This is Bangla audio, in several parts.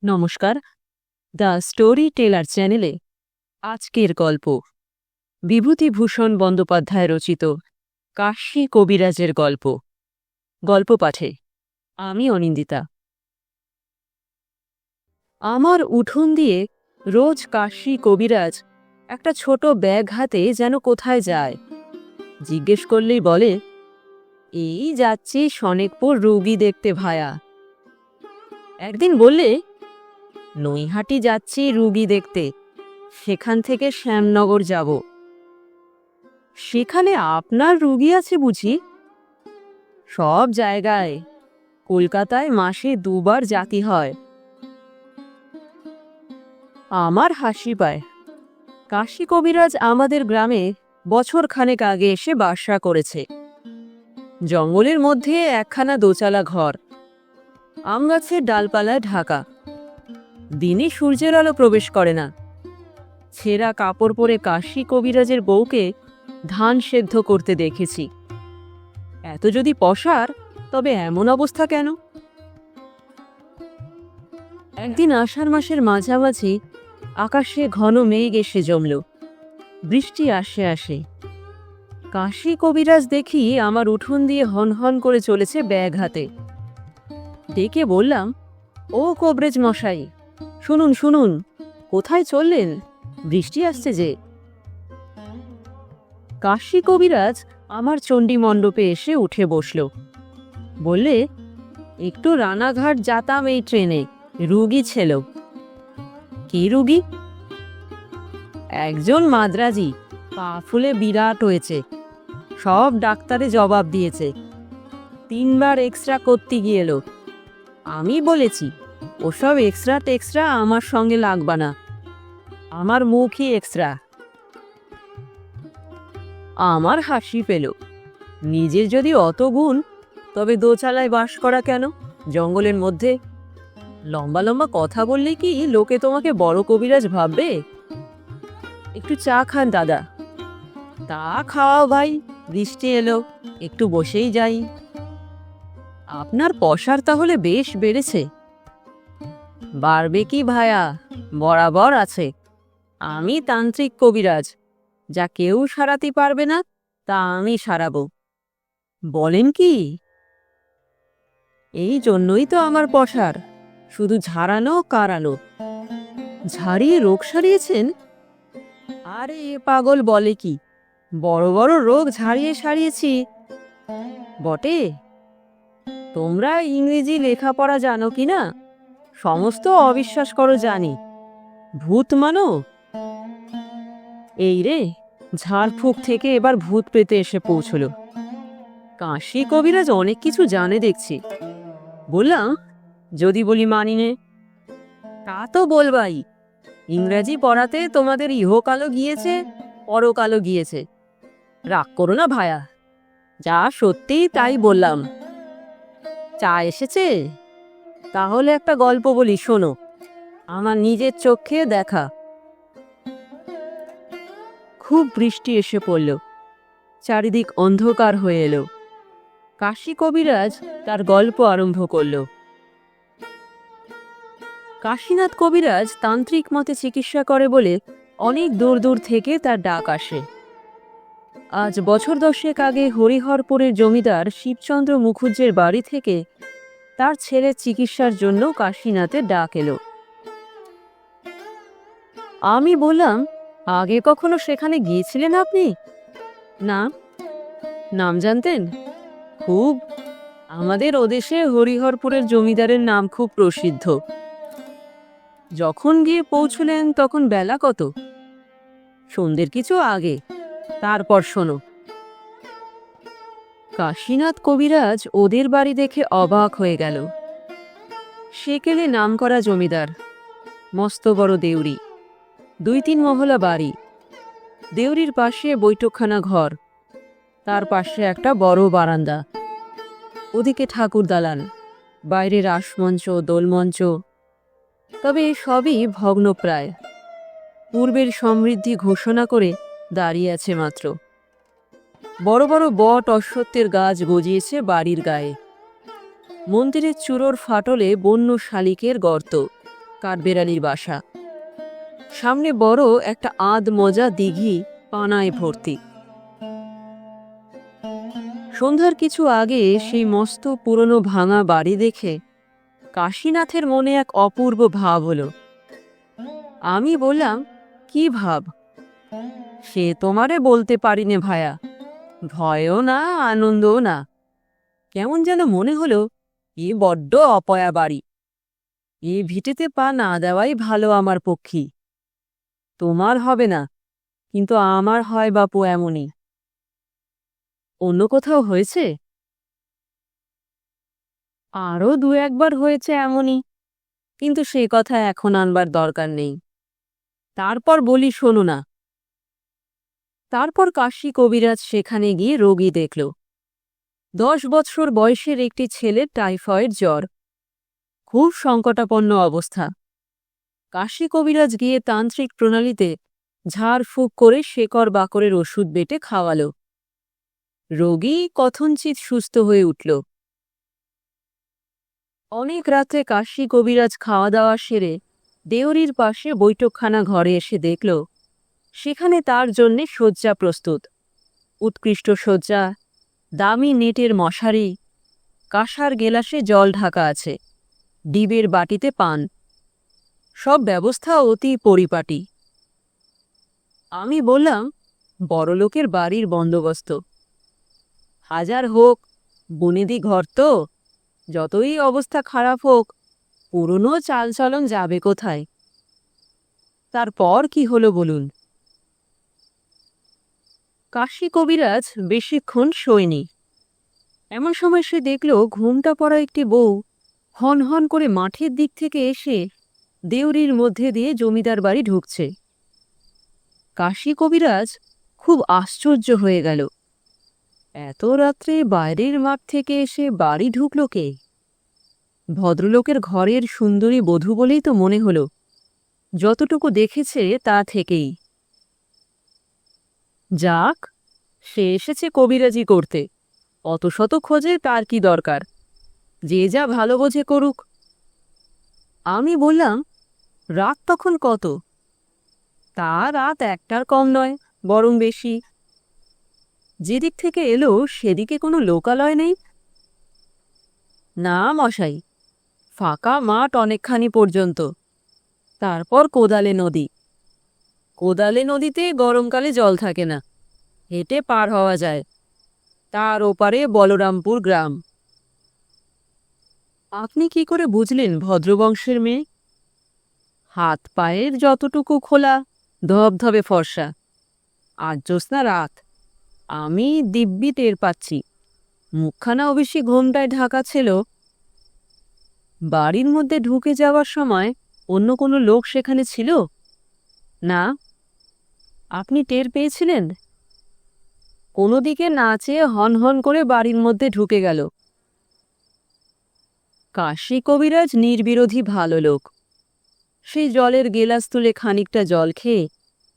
নমস্কার, দ্য স্টোরি টেলার চ্যানেলে আজকের গল্প বিভূতিভূষণ বন্দ্যোপাধ্যায় রচিত কাশী কবিরাজের গল্প। গল্প পাঠে আমি অনিন্দিতা। আমার উঠোন দিয়ে রোজ কাশী কবিরাজ একটা ছোট ব্যাগ হাতে যেন কোথায় যায়। জিজ্ঞেস করলেই বলে, এই যাচ্ছি শনেকপুর রুগী দেখতে ভায়া। একদিন বললে, নৈহাটি যাচ্ছি রুগী দেখতে, সেখান থেকে শ্যামনগর যাব। সেখানে আপনার রুগী আছে বুঝি? সব জায়গায়, কলকাতায় মাসে 2 বার জাতি হয়। আমার হাসি পায়। কাশী কবিরাজ আমাদের গ্রামে বছরখানেক আগে এসে বাসা করেছে। জঙ্গলের মধ্যে একখানা দোচালা ঘর, আম গাছের ডালপালায় ঢাকা। দিনে সূর্যের আলো প্রবেশ করে না। ছেঁড়া কাপড় পরে কাশী কবিরাজের বউকে ধান সেদ্ধ করতে দেখেছি। এত যদি পসার, তবে এমন অবস্থা কেন? একদিন আষাঢ় মাসের মাঝামাঝি আকাশে ঘন মেঘ এসে জমল। বৃষ্টি আসে আসে। কাশী কবিরাজ দেখি আমার উঠোন দিয়ে হনহন করে চলেছে ব্যাগ হাতে। ডেকে বললাম, ও কবরেজ মশাই, শুনুন শুনুন, কোথায় চললেন? বৃষ্টি আসছে যে। কাশী কবিরাজ আমার চণ্ডী মণ্ডপে এসে উঠে বসল। বললে, একটু রানাঘাট যাতাম এই ট্রেনে, রুগী ছিল। কি রুগী? একজন মাদ্রাজি, পা ফুলে বিরাট হয়েছে। সব ডাক্তারে জবাব দিয়েছে। 3 বার এক্সরা করতে গিয়েল। আমি বলেছি, ওসব এক্সরা টেক্সরা আমার সঙ্গে লাগবা না, আমার মুখই এক্সরা। আমার হাসি পেল। নিজের যদি অত গুণ, তবে দোচালায় বাস করা কেন, জঙ্গলের মধ্যে? লম্বা লম্বা কথা বললে কি লোকে তোমাকে বড় কবিরাজ ভাববে? একটু চা খান দাদা। তা খাওয়াও ভাই, বৃষ্টি এলো, একটু বসেই যাই। আপনার পসার তাহলে বেশ বেড়েছে। বাড়বে কি ভায়া, বরাবর আছে। আমি তান্ত্রিক কবিরাজ, যা কেউ সারাতে পারবে না তা আমি সারাবো। বলেন কি? এই জন্যই তো আমার পসার, শুধু ঝাড়ানো কারানো। ঝাড়িয়ে রোগ সারিয়েছেন? আরে এ পাগল বলে কি, বড় বড় রোগ ঝাড়িয়ে সারিয়েছি। বটে? তোমরা ইংরেজি লেখাপড়া জানো কি না, সমস্ত অবিশ্বাস করো জানি। ভূত মানো? এই রে, ঝাড়ফুঁক থেকে এবার ভূত পেতে এসে পৌঁছল। কাশী কবিরাজ অনেক কিছু জানে দেখছি। বললাম, যদি বলি মানিনে? তা তো বলবাই, ইংরাজি পড়াতে তোমাদের ইহকালও গিয়েছে, পরকালও গিয়েছে। রাগ করো না ভায়া, যা সত্যি তাই বললাম। চা এসেছে? তাহলে একটা গল্প বলি, শোনো, আমার নিজের চোখে দেখা। খুব বৃষ্টি এসে পড়ল। চারিদিক অন্ধকার হয়ে এলো। কাশী কবিরাজ তার গল্প আরম্ভ করল। কাশীনাথ কবিরাজ তান্ত্রিক মতে চিকিৎসা করে বলে অনেক দূর দূর থেকে তার ডাক আসে। আজ বছর 10 আগে হরিহরপুরের জমিদার শিবচন্দ্র মুখুজ্জের বাড়ি থেকে তার ছেলের চিকিৎসার জন্য কাশীনাথের ডাক এলো। আমি বললাম, আগে কখনো সেখানে গিয়েছিলেন আপনি? না। নাম জানতেন? খুব। আমাদের ওদেশে হরিহরপুরের জমিদারের নাম খুব প্রসিদ্ধ। যখন গিয়ে পৌঁছলেন তখন বেলা কত? সন্ধ্যের কিছু আগে। তারপর শোনো। কাশীনাথ কবিরাজ ওদের বাড়ি দেখে অবাক হয়ে গেল। সেকেলে নামকরা জমিদার, মস্ত বড় দেউরি, 2-3 মহলা বাড়ি। দেউরির পাশে বৈঠকখানা ঘর, তার পাশে একটা বড় বারান্দা, ওদিকে ঠাকুর দালান, বাইরে রাসমঞ্চ, দোলমঞ্চ। তবে সবই ভগ্নপ্রায়, পূর্বের সমৃদ্ধি ঘোষণা করে দাঁড়িয়ে আছে মাত্র। বড় বড় বট অশ্বত্থের গাছ গজিয়েছে বাড়ির গায়ে। মন্দিরের চূড়োর ফাটলে বন্য শালিকের গর্ত, কাঠবেড়ালির বাসা। সামনে বড় একটা আধ মজা দিঘি পানায় ভর্তি। সন্ধ্যার কিছু আগে সেই মস্ত পুরনো ভাঙা বাড়ি দেখে কাশীনাথের মনে এক অপূর্ব ভাব হলো। আমি বললাম, কি ভাব? সে তোমারে বলতে পারিনে ভায়া, ভয়ও না আনন্দও না। কেমন যেন মনে হলো এ বড্ড অপয়া বাড়ি, এ ভিটেতে পা না দেওয়াই ভালো আমার পক্ষী। তোমার হবে না, কিন্তু আমার হয় বাপু এমনই। অন্য কোথাও হয়েছে? আরও দু একবার হয়েছে এমনই, কিন্তু সে কথা এখন আনবার দরকার নেই। তারপর বলি, শোনো না। তারপর কাশী কবিরাজ সেখানে গিয়ে রোগী দেখল। 10 বৎসর বয়সের একটি ছেলের টাইফয়েড জ্বর, খুব সংকটাপন্ন অবস্থা। কাশী কবিরাজ গিয়ে তান্ত্রিক প্রণালীতে ঝাড়ফুঁক করে শেকড় বাকরের ওষুধ বেটে খাওয়ালো। রোগী কথঞ্চিত সুস্থ হয়ে উঠল। অনেক রাতে কাশী কবিরাজ খাওয়া দাওয়া সেরে দেউরির পাশে বৈঠকখানা ঘরে এসে দেখল সেখানে তার জন্যে শয্যা প্রস্তুত। উৎকৃষ্ট শয্যা, দামি নেটের মশারি, কাঁসার গেলাসে জল ঢাকা আছে, ডিবের বাটিতে পান, সব ব্যবস্থা অতি পরিপাটি। আমি বললাম, বড়লোকের বাড়ির বন্দোবস্ত। হাজার হোক বনেদি ঘর তো, যতই অবস্থা খারাপ হোক পুরনো চালচলন যাবে কোথায়? তারপর কি হলো বলুন? কাশী কবিরাজ বেশিক্ষণ শোয়নি। এমন সময় সে দেখল ঘুমটা পড়া একটি বউ হন হন করে মাঠের দিক থেকে এসে দেউরির মধ্যে দিয়ে জমিদার বাড়ি ঢুকছে। কাশী কবিরাজ খুব আশ্চর্য হয়ে গেল। এত রাত্রে বাইরের মাঠ থেকে এসে বাড়ি ঢুকল কে? ভদ্রলোকের ঘরের সুন্দরী বধূ বলেই তো মনে হল, যতটুকু দেখেছে তা থেকেই। যাক, সে এসেছে কবিরাজি করতে, অত শত খোঁজে তার কি দরকার? যে যা ভালো বোঝে করুক। আমি বললাম, রাত তখন কত? তা রাত 1টার কম নয়, বরং বেশি। যেদিক থেকে এলো সেদিকে কোনো লোকালয় নেই? না মশাই, ফাঁকা মাঠ অনেকখানি পর্যন্ত, তারপর কোদালে নদী। কোদালে নদীতে গরমকালে জল থাকে না, হেঁটে পার হওয়া যায়। তার ওপারে বলরামপুর গ্রাম। আপনি কি করে বুঝলেন ভদ্রবংশের মেয়ে? হাত পায়ের যতটুকু খোলা, ধবধবে ফর্সা, আর জ্যোৎস্না রাত, আমি দিব্যি টের পাচ্ছি। মুখখানা অবশ্যই ঘোমটায় ঢাকা ছিল। বাড়ির মধ্যে ঢুকে যাওয়ার সময় অন্য কোনো লোক সেখানে ছিল না? আপনি টের পেয়েছিলেন? কোনো দিকে না চেয়ে হন হন করে বাড়ির মধ্যে ঢুকে গেল। কাশী কবিরাজ নির্বিরোধী ভালো লোক। সেই জলের গেলাস তুলে খানিকটা জল খেয়ে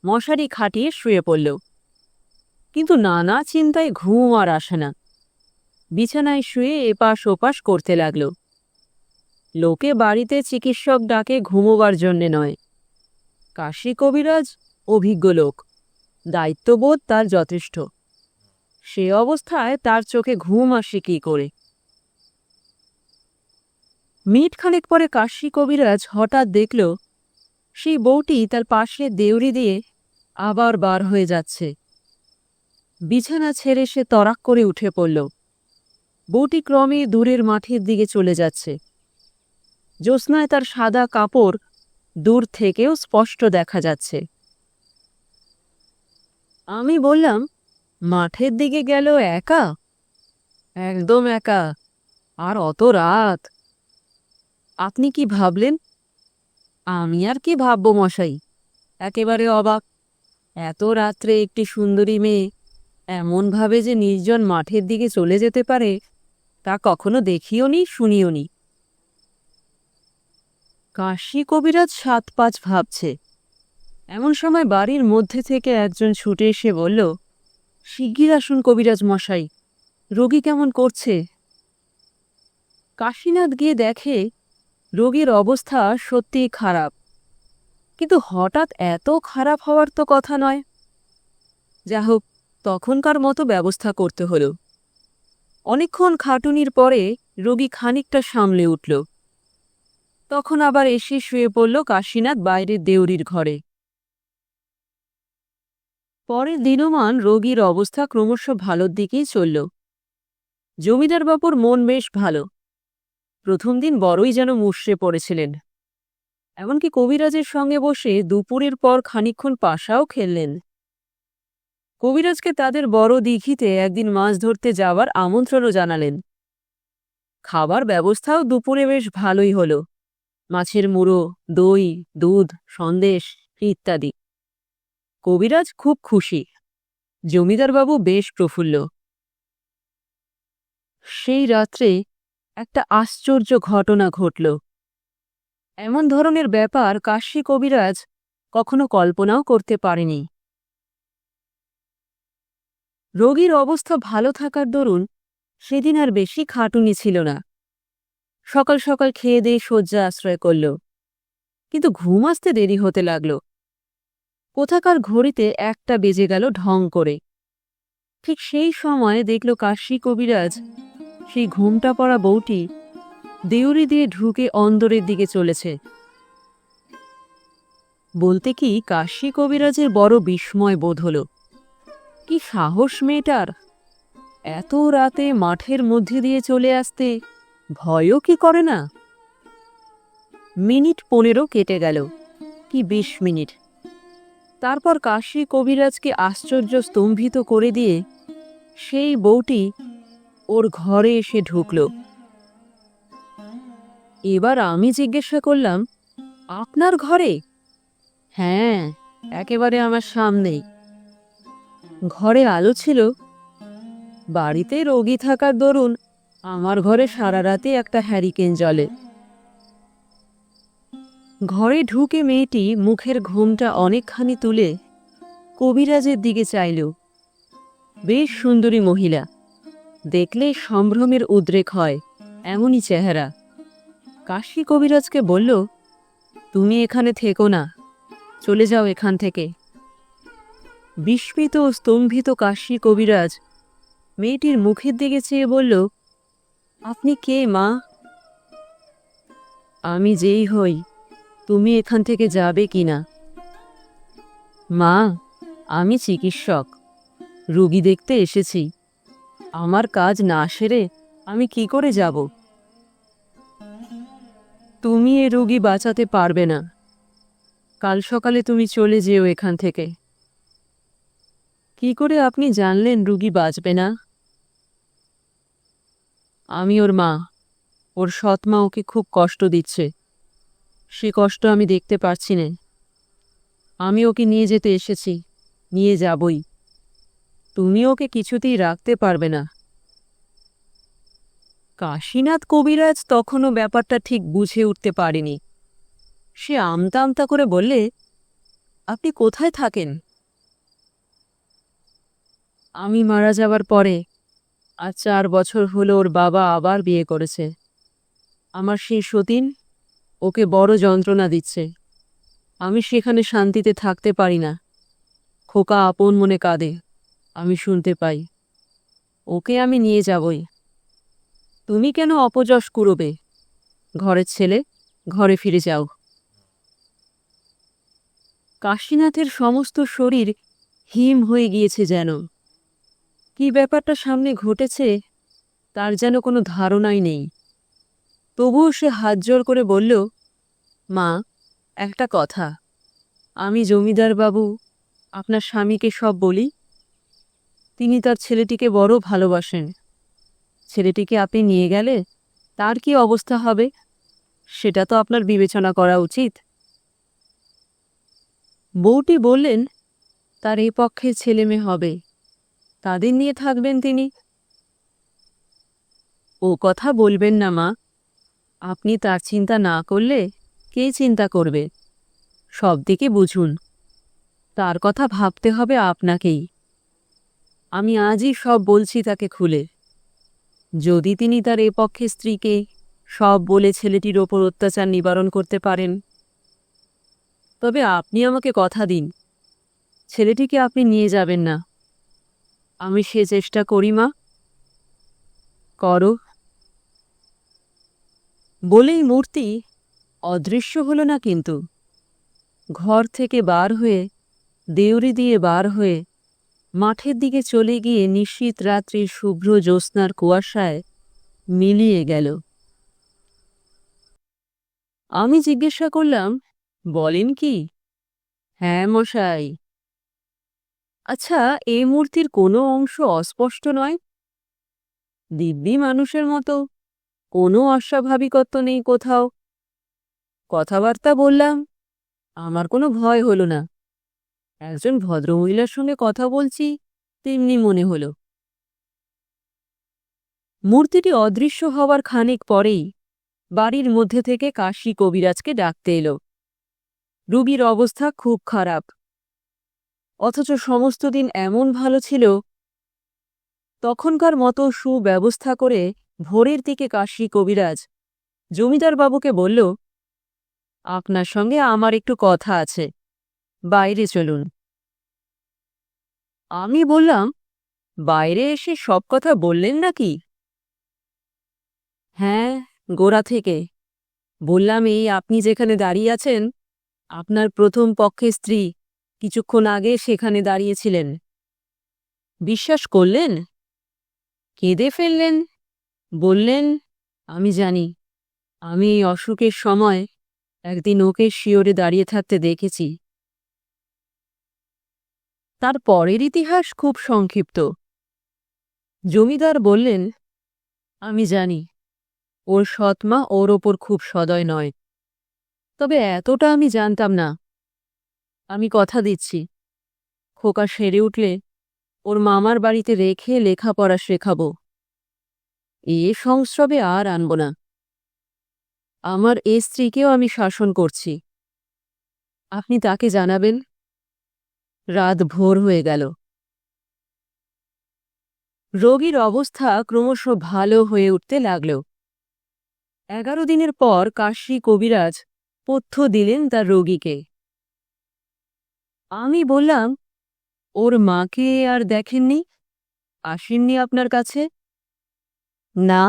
মশারি খাটিয়ে শুয়ে পড়ল। কিন্তু নানা চিন্তায় ঘুম আর আসে না। বিছানায় শুয়ে এপাশ ওপাশ করতে লাগল। লোকে বাড়িতে চিকিৎসক ডাকে ঘুমোবার জন্যে নয়। কাশী কবিরাজ অভিজ্ঞ লোক, দায়িত্ববোধ তার যথেষ্ট। সে অবস্থায় তার চোখে ঘুম আসে কি করে? মিনিট খানেক পরে কাশী কবিরাজ হঠাৎ দেখল সেই বউটি তার পাশে দেউরি দিয়ে আবার বার হয়ে যাচ্ছে। বিছানা ছেড়ে সে তরাক করে উঠে পড়ল। বউটি ক্রমে দূরের মাঠের দিকে চলে যাচ্ছে। জ্যোৎস্নায় তার সাদা কাপড় দূর থেকেও স্পষ্ট দেখা যাচ্ছে। আমি বললাম, মাঠের দিকে গেল একা? একদম একা, আর অত রাত। আপনি কি ভাবলেন? আমি আর কি ভাববো মশাই, একেবারে অবাক। এত রাত্রে একটি সুন্দরী মেয়ে এমনভাবে যে নির্জন মাঠের দিকে চলে যেতে পারে তা কখনো দেখিও নি, শুনিও নি। কাশী কবিরাজ 7-5 ভাবছে। এমন সময় বাড়ির মধ্যে থেকে একজন ছুটে এসে বলল, শিগগির আসুন কবিরাজ মশাই, রোগী কেমন করছে। কাশীনাথ গিয়ে দেখে রোগীর অবস্থা সত্যিই খারাপ, কিন্তু হঠাৎ এত খারাপ হওয়ার তো কথা নয়। যা হোক, তখনকার মতো ব্যবস্থা করতে হলো। অনেকক্ষণ খাটুনির পরে রোগী খানিকটা সামলে উঠল। তখন আবার এসে শুয়ে পড়ল কাশীনাথ বাইরের দেউরির ঘরে। পরের দিনমান রোগীর অবস্থা ক্রমশ ভালোর দিকেই চলল। জমিদার বাবুর মন বেশ ভালো। প্রথম দিন বড়ই যেন মুষড়ে পড়েছিলেন। এমনকি কবিরাজের সঙ্গে বসে দুপুরের পর খানিকক্ষণ পাশাও খেললেন। কবিরাজকে তাদের বড় দিঘিতে একদিন মাছ ধরতে যাওয়ার আমন্ত্রণও জানালেন। খাবার ব্যবস্থাও দুপুরে বেশ ভালোই হল। মাছের মুড়ো, দই, দুধ, সন্দেশ ইত্যাদি। কবিরাজ খুব খুশি, জমিদারবাবু বেশ প্রফুল্ল। সেই রাত্রে একটা আশ্চর্য ঘটনা ঘটল। এমন ধরনের ব্যাপার কাশী কবিরাজ কখনো কল্পনাও করতে পারেনি। রোগীর অবস্থা ভালো থাকার দরুন সেদিন আর বেশি খাটুনি ছিল না। সকাল সকাল খেয়ে দিয়ে শয্যা আশ্রয় করল, কিন্তু ঘুম আসতে দেরি হতে লাগল। কোথাকার ঘড়িতে 1টা বেজে গেল ঢং করে। ঠিক সেই সময় দেখল কাশী কবিরাজ সেই ঘুমটা পড়া বউটি দেউরি দিয়ে ঢুকে অন্দরের দিকে চলেছে। বলতে কি কাশী কবিরাজের বড় বিস্ময় বোধ হল। কি সাহস মেয়েটার! এত রাতে মাঠের মধ্যে দিয়ে চলে আসতে ভয়ও কি করে না? মিনিট 15 কেটে গেল, কি 20 মিনিট। তারপর কাশী কবিরাজকে আশ্চর্য স্তম্ভিত করে দিয়ে সেই বউটি ওর ঘরে এসে ঢুকল। এবার আমি জিজ্ঞাসা করলাম, আপনার ঘরে? হ্যাঁ, একেবারে আমার সামনেই। ঘরে আলো ছিল। বাড়িতে রোগী থাকার দরুন আমার ঘরে সারা রাতে একটা হ্যারিকেন জ্বলে। ঘরে ঢুকে মেয়েটি মুখের ঘোমটা অনেকখানি তুলে কবিরাজের দিকে চাইল। বেশ সুন্দরী মহিলা, দেখলে সম্ভ্রমের উদ্রেক হয়, এমনই চেহারা। কাশী কবিরাজকে বলল, তুমি এখানে থেকো না, চলে যাও এখান থেকে। বিস্মিত ও স্তম্ভিত কাশী কবিরাজ মেয়েটির মুখের দিকে চেয়ে বলল, আপনি কে মা? আমি যেই হই, তুমি এখান থেকে যাবে কিনা? মা, আমি চিকিৎসক, রোগী দেখতে এসেছি। আমার কাজ না সেরে আমি কি করে যাব? তুমি এ রোগী বাঁচাতে পারবে না। কাল সকালে তুমি চলে যেও এখান থেকে। কি করে আপনি জানলেন রোগী বাঁচবে না? আমি ওর মা। ওর সৎ মা ওকে খুব কষ্ট দিচ্ছে। সে কষ্ট আমি দেখতে পারছি না। আমি ওকে নিয়ে যেতে এসেছি, নিয়ে যাবই। তুমি ওকে কিছুতেই রাখতে পারবে না। কাশীনাথ কবিরাজ তখনও ব্যাপারটা ঠিক বুঝে উঠতে পারেনি। সে আমতা আমতা করে বললে, আপনি কোথায় থাকেন? আমি মারা যাবার পরে আজ 4 বছর হলো ওর বাবা আবার বিয়ে করেছে। আমার সেই সতীন ওকে বড় যন্ত্রণা দিচ্ছে। আমি সেখানে শান্তিতে থাকতে পারি না। খোকা আপন মনে কাঁদে, আমি শুনতে পাই। ওকে আমি নিয়ে যাবই। তুমি কেন অপযশ কুড়োবে? ঘরের ছেলে, ঘরে ফিরে যাও। কাশীনাথের সমস্ত শরীর হিম হয়ে গিয়েছে যেন। কি ব্যাপারটা সামনে ঘটেছে তার যেন কোনো ধারণাই নেই। তবুও সে হাত জোর করে বলল, মা, একটা কথা। আমি জমিদার বাবু আপনার স্বামীকে সব বলি। তিনি তার ছেলেটিকে বড় ভালোবাসেন। ছেলেটিকে আপনি নিয়ে গেলে তার কি অবস্থা হবে সেটা তো আপনার বিবেচনা করা উচিত। বউটি বললেন, তার এই পক্ষে ছেলে মেয়ে হবে, তাদের নিয়ে থাকবেন তিনি। ও কথা বলবেন না মা। আপনি তার চিন্তা না করলে কে চিন্তা করবে? সব দিকে বুঝুন। তার কথা ভাবতে হবে আপনাকেই। আমি আজই সব বলছি তাকে খুলে। যদি তিনি তার এ পক্ষে স্ত্রীকে সব বলে ছেলেটির ওপর অত্যাচার নিবারণ করতে পারেন। তবে আপনি আমাকে কথা দিন, ছেলেটিকে আপনি নিয়ে যাবেন না। আমি সে চেষ্টা করি মা। করো। বলেই মূর্তি অদৃশ্য হলো না, কিন্তু ঘর থেকে বার হয়ে, দেউড়ি দিয়ে বার হয়ে মাঠের দিকে চলে গিয়ে নিশীথ রাত্রির শুভ্র জ্যোৎস্নার কুয়াশায় মিলিয়ে গেল। আমি জিজ্ঞাসা করলাম, বলেন কি? হ্যাঁ মশাই। আচ্ছা, এ মূর্তির কোনো অংশ অস্পষ্ট নয়? দিব্যি মানুষের মতো, কোনো অস্বাভাবিকত্ব নেই কোথাও। কথাবার্তা বললাম, আমার কোনো ভয় হলো না। একজন ভদ্রমহিলার সঙ্গে কথা বলছি তেমনি মনে হলো। মূর্তিটি অদৃশ্য হওয়ার খানিক পরেই বাড়ির মধ্যে থেকে কাশী কবিরাজকে ডাকতে এলো। রুগীর অবস্থা খুব খারাপ, অথচ সমস্ত দিন এমন ভালো ছিল। তখনকার মতো সুব্যবস্থা করে ভোরের দিকে কাশী কবিরাজ জমিদার বাবুকে বলল, আপনার সঙ্গে আমার একটু কথা আছে, বাইরে চলুন। আমি বললাম, বাইরে এসে সব কথা বললেন নাকি? হ্যাঁ, গোড়া থেকে বললাম। এই আপনি যেখানে দাঁড়িয়ে আছেন, আপনার প্রথম পক্ষের স্ত্রী কিছুক্ষণ আগে সেখানে দাঁড়িয়েছিলেন। বিশ্বাস করলেন? কেঁদে ফেললেন। বললেন, আমি জানি, আমি এই অসুখের সময় একদিন ওকে শিওরে দাঁড়িয়ে থাকতে দেখেছি। তার পরের ইতিহাস খুব সংক্ষিপ্ত। জমিদার বললেন, আমি জানি ওর সৎমা ওর ওপর খুব সদয় নয়, তবে এতটা আমি জানতাম না। আমি কথা দিচ্ছি, খোকা সেরে উঠলে ওর মামার বাড়িতে রেখে লেখাপড়া শেখাবো। এ সংস্রবে আর আনব না। আমার এ স্ত্রীকেও আমি শাসন করছি, আপনি তাকে জানাবেন। রাত ভোর হয়ে গেল। রোগীর অবস্থা ক্রমশ ভালো হয়ে উঠতে লাগল। 11 দিনের পর কাশী কবিরাজ পথ্য দিলেন তার রোগীকে। আমি বললাম, ওর মাকে আর দেখেননি? আসেননি আপনার কাছে? না।